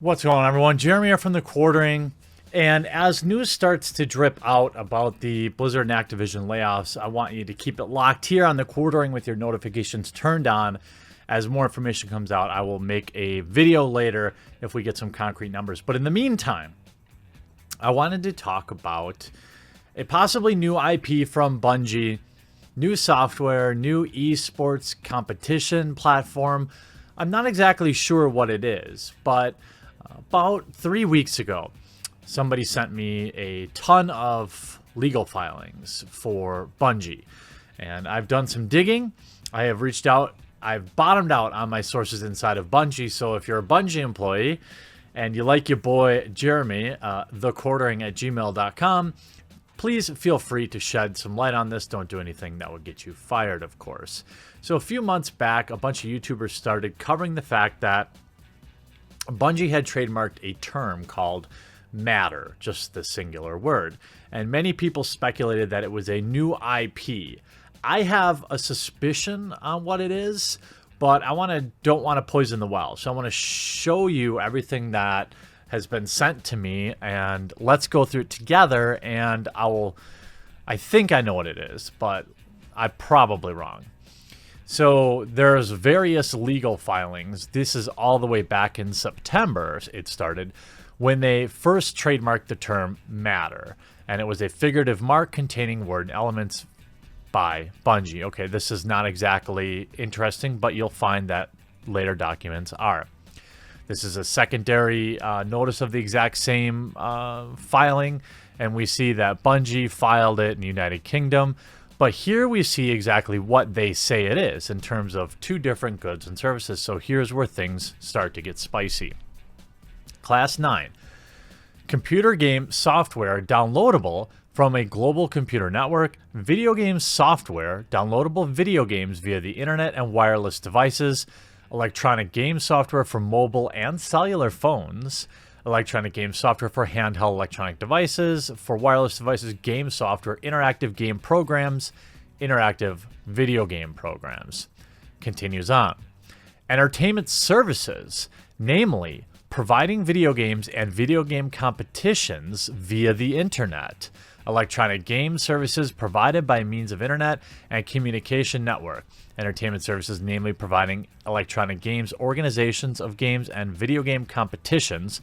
What's going on, everyone? Jeremy here from The Quartering. And as news starts to drip out about the Blizzard and Activision layoffs, I want you to keep it locked here on The Quartering with your notifications turned on. As more information comes out, I will make a video later if we get some concrete numbers. But in the meantime, I wanted to talk about a possibly new IP from Bungie, new software, new esports competition platform. I'm not exactly sure what it is, but about 3 weeks ago, somebody sent me a ton of legal filings for Bungie. And I've done some digging. I have reached out. I've bottomed out on my sources inside of Bungie. So if you're a Bungie employee and you like your boy Jeremy, thequartering@gmail.com, please feel free to shed some light on this. Don't do anything that would get you fired, of course. So a few months back, a bunch of YouTubers started covering the fact that Bungie had trademarked a term called matter, just the singular word. And many people speculated that it was a new IP. I have a suspicion on what it is, but don't want to poison the well. So I want to show you everything that has been sent to me, and let's go through it together. And I think I know what it is, but I'm probably wrong. So there's various legal filings. This is all the way back in September, it started, when they first trademarked the term matter. And it was a figurative mark containing word elements by Bungie. Okay, this is not exactly interesting, but you'll find that later documents are. This is a secondary notice of the exact same filing, and we see that Bungie filed it in the United Kingdom. But here we see exactly what they say it is in terms of two different goods and services. So here's where things start to get spicy. Class 9. Computer game software downloadable from a global computer network. Video game software, downloadable video games via the internet and wireless devices. Electronic game software for mobile and cellular phones. Electronic game software for handheld electronic devices, for wireless devices, game software, interactive game programs, interactive video game programs. Continues on. Entertainment services, namely providing video games and video game competitions via the internet. Electronic game services provided by means of internet and communication network. Entertainment services, namely providing electronic games, organizations of games and video game competitions,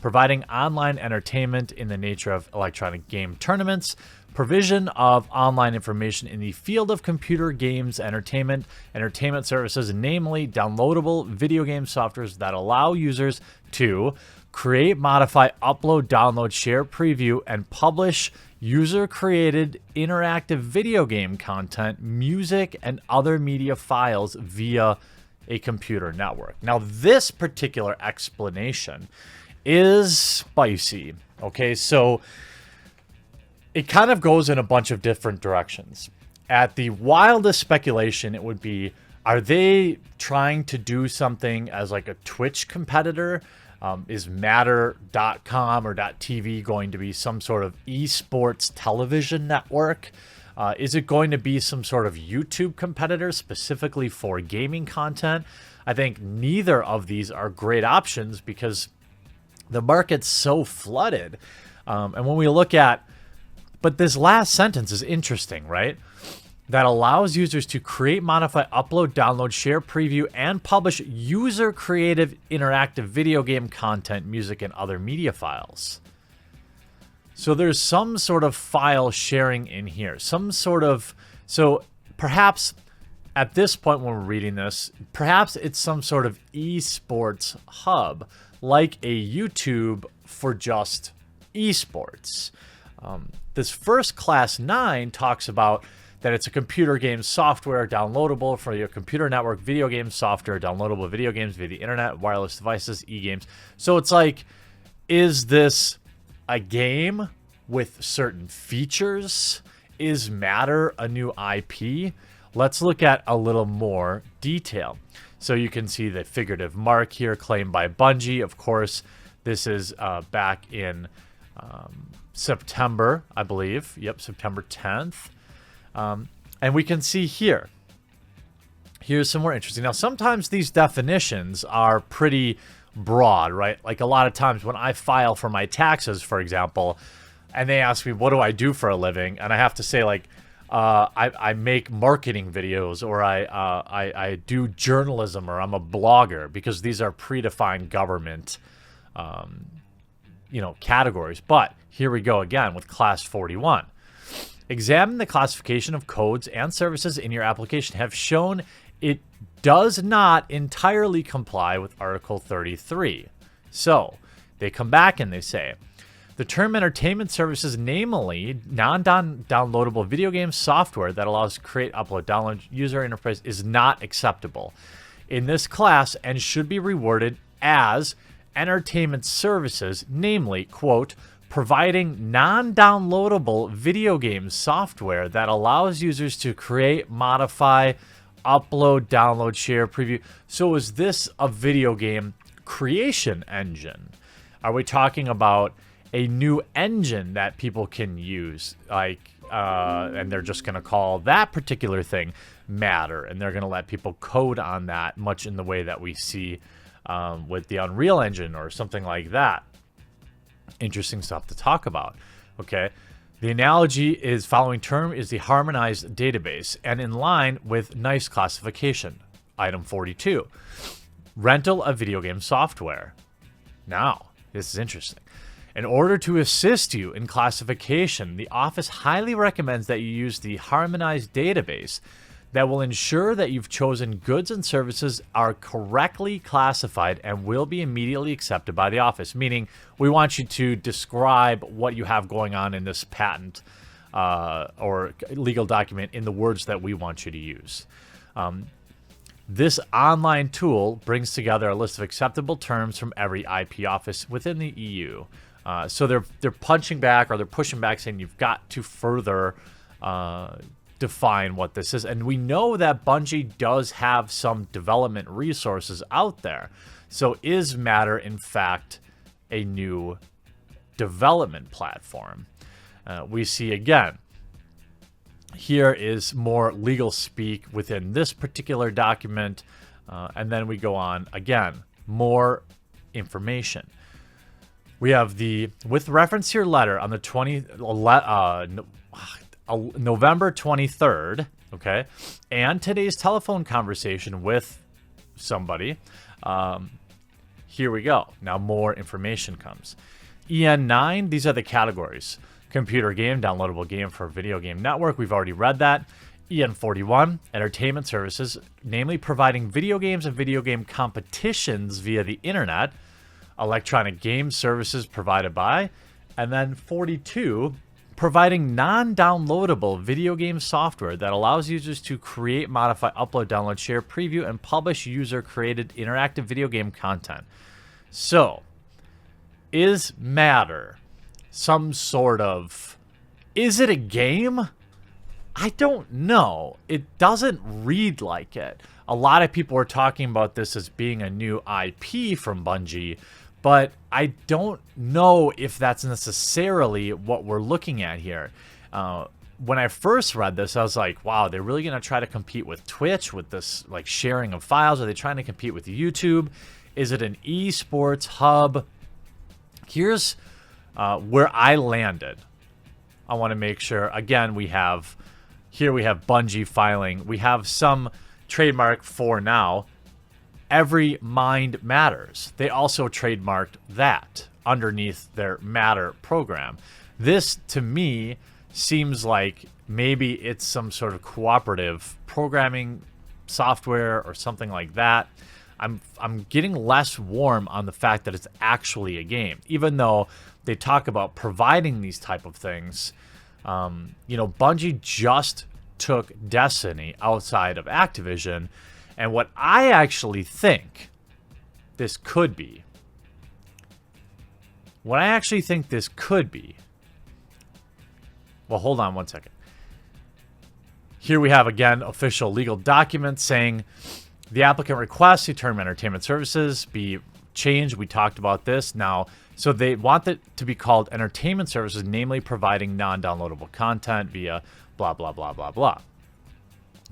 providing online entertainment in the nature of electronic game tournaments, provision of online information in the field of computer games entertainment services, namely downloadable video game softwares that allow users to create, modify, upload, download, share, preview, and publish user-created interactive video game content, music, and other media files via a computer network. Now, this particular explanation is spicy. Okay, so it kind of goes in a bunch of different directions. At the wildest speculation, it would be, are they trying to do something as like a Twitch competitor? Is Matter.com or .tv going to be some sort of esports television network? Is it going to be some sort of YouTube competitor specifically for gaming content? I think neither of these are great options because the market's so flooded. And when we look at, but this last sentence is interesting, right? That allows users to create, modify, upload, download, share, preview, and publish user-creative interactive video game content, music, and other media files. So there's some sort of file sharing in here. So perhaps at this point when we're reading this, perhaps it's some sort of esports hub, like a YouTube for just esports. This first Class 9 talks about that it's a computer game software downloadable for your computer network, video game software, downloadable video games via the internet, wireless devices, e-games. So it's like, is this a game with certain features? Is Matter a new IP? Let's look at a little more detail. So you can see the figurative mark here claimed by Bungie. Of course, this is back in September, I believe. Yep, September 10th. And we can see here, here's some more interesting. Now, sometimes these definitions are pretty broad, right? Like a lot of times when I file for my taxes, for example, and they ask me, what do I do for a living? And I have to say, like, I make marketing videos, or I do journalism, or I'm a blogger, because these are predefined government, categories. But here we go again with Class 41. Examine the classification of codes and services in your application have shown it does not entirely comply with Article 33. So they come back and they say, the term entertainment services, namely non-downloadable video game software that allows create, upload, download user interface, is not acceptable in this class and should be reworded as entertainment services, namely, quote, providing non-downloadable video game software that allows users to create, modify, upload, download, share, preview. So is this a video game creation engine? Are we talking about a new engine that people can use, like, and they're just going to call that particular thing Matter, and they're going to let people code on that, much in the way that we see with the Unreal Engine or something like that? Interesting stuff to talk about. Okay, the analogy is following term is the harmonized database, and in line with NICE classification. Item 42, rental of video game software. Now, this is interesting. In order to assist you in classification, the office highly recommends that you use the harmonized database that will ensure that you've chosen goods and services are correctly classified and will be immediately accepted by the office. Meaning, we want you to describe what you have going on in this patent or legal document in the words that we want you to use. This online tool brings together a list of acceptable terms from every IP office within the EU. So they're punching back, or they're pushing back, saying you've got to further define what this is. And we know that Bungie does have some development resources out there. So is Matter, in fact, a new development platform? We see, again, here is more legal speak within this particular document. And then we go on, again, more information. We have the, with reference to your letter on the November 23rd, okay, and today's telephone conversation with somebody. Here we go. Now more information comes. EN9, these are the categories. Computer game, downloadable game for video game network. We've already read that. EN41, entertainment services, namely providing video games and video game competitions via the internet. Electronic game services provided by. And then 42, providing non-downloadable video game software that allows users to create, modify, upload, download, share, preview, and publish user-created interactive video game content. So, is Matter some sort of... Is it a game? I don't know. It doesn't read like it. A lot of people are talking about this as being a new IP from Bungie, but I don't know if that's necessarily what we're looking at here. When I first read this, I was like, wow, they're really going to try to compete with Twitch with this like sharing of files? Are they trying to compete with YouTube? Is it an esports hub? Here's where I landed. I want to make sure, again, we have Bungie filing. We have some trademark for now. Every Mind Matters. They also trademarked that underneath their Matter program. This, to me, seems like maybe it's some sort of cooperative programming software or something like that. I'm getting less warm on the fact that it's actually a game, even though they talk about providing these type of things. Bungie just took Destiny outside of Activision. And what I actually think this could be, well, hold on one second. Here we have, again, official legal documents saying the applicant requests the term entertainment services be changed. We talked about this now. So they want it to be called entertainment services, namely providing non-downloadable content via blah, blah, blah, blah, blah.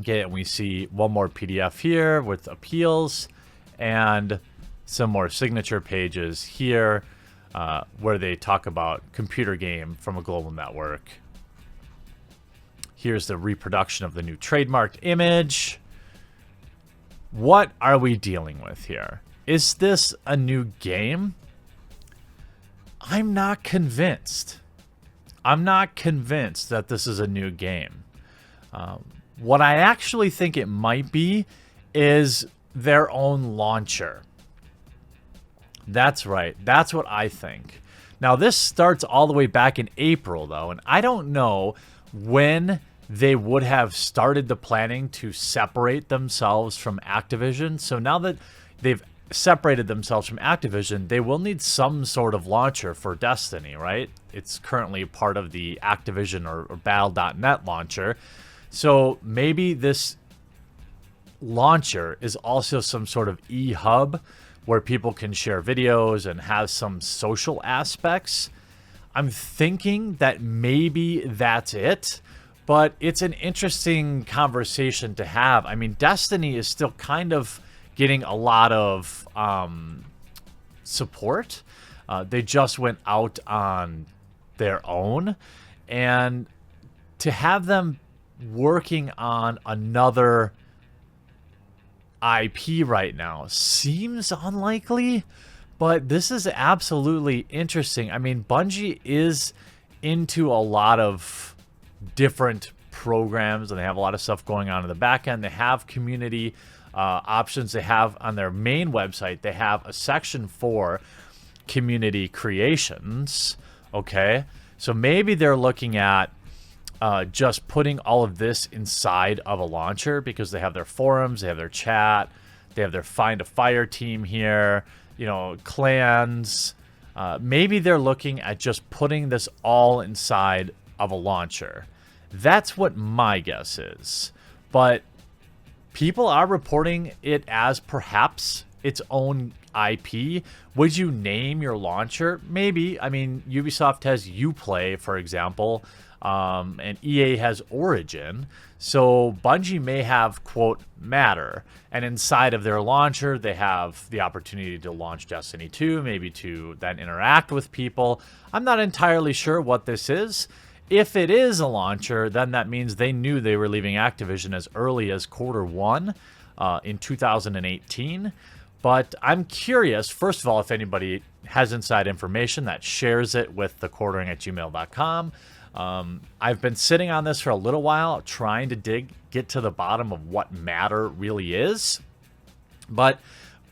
Okay, and we see one more PDF here with appeals, and some more signature pages here where they talk about computer game from a global network. Here's the reproduction of the new trademarked image. What are we dealing with here? Is this a new game? I'm not convinced. I'm not convinced that this is a new game. What I actually think it might be is their own launcher. That's right. That's what I think. Now, this starts all the way back in April, though, and I don't know when they would have started the planning to separate themselves from Activision. So now that they've separated themselves from Activision, they will need some sort of launcher for Destiny, right? It's currently part of the Activision or Battle.net launcher. So maybe this launcher is also some sort of e-hub where people can share videos and have some social aspects. I'm thinking that maybe that's it, but it's an interesting conversation to have. I mean, Destiny is still kind of getting a lot of support. They just went out on their own, and to have them working on another IP right now seems unlikely, but this is absolutely interesting. I mean, Bungie is into a lot of different programs, and they have a lot of stuff going on in the back end. They have community options. They have on their main website, they have a section for community creations. Okay, so maybe they're looking at just putting all of this inside of a launcher, because they have their forums, they have their chat, they have their Find a Fire team here, you know, clans. Maybe they're looking at just putting this all inside of a launcher. That's what my guess is. But people are reporting it as perhaps its own IP. Would you name your launcher? Maybe. I mean, Ubisoft has Uplay, for example. And EA has Origin. So Bungie may have, quote, Matter. And inside of their launcher, they have the opportunity to launch Destiny 2, maybe to then interact with people. I'm not entirely sure what this is. If it is a launcher, then that means they knew they were leaving Activision as early as Q1 in 2018. But I'm curious, first of all, if anybody has inside information that shares it with thequartering@gmail.com. I've been sitting on this for a little while, trying to get to the bottom of what Matter really is. But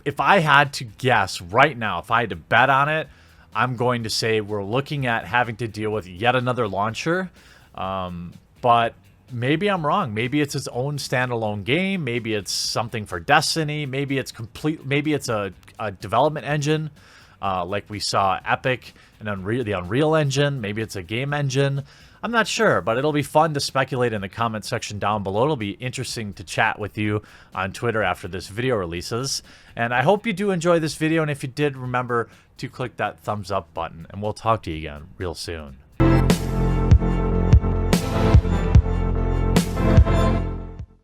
if I had to guess right now, if I had to bet on it, I'm going to say we're looking at having to deal with yet another launcher. But maybe I'm wrong. Maybe it's its own standalone game. Maybe it's something for Destiny. Maybe it's Maybe it's a development engine. Like we saw Epic and the Unreal Engine. Maybe it's a game engine. I'm not sure, but it'll be fun to speculate in the comment section down below. It'll be interesting to chat with you on Twitter after this video releases. And I hope you do enjoy this video. And if you did, remember to click that thumbs up button. And we'll talk to you again real soon.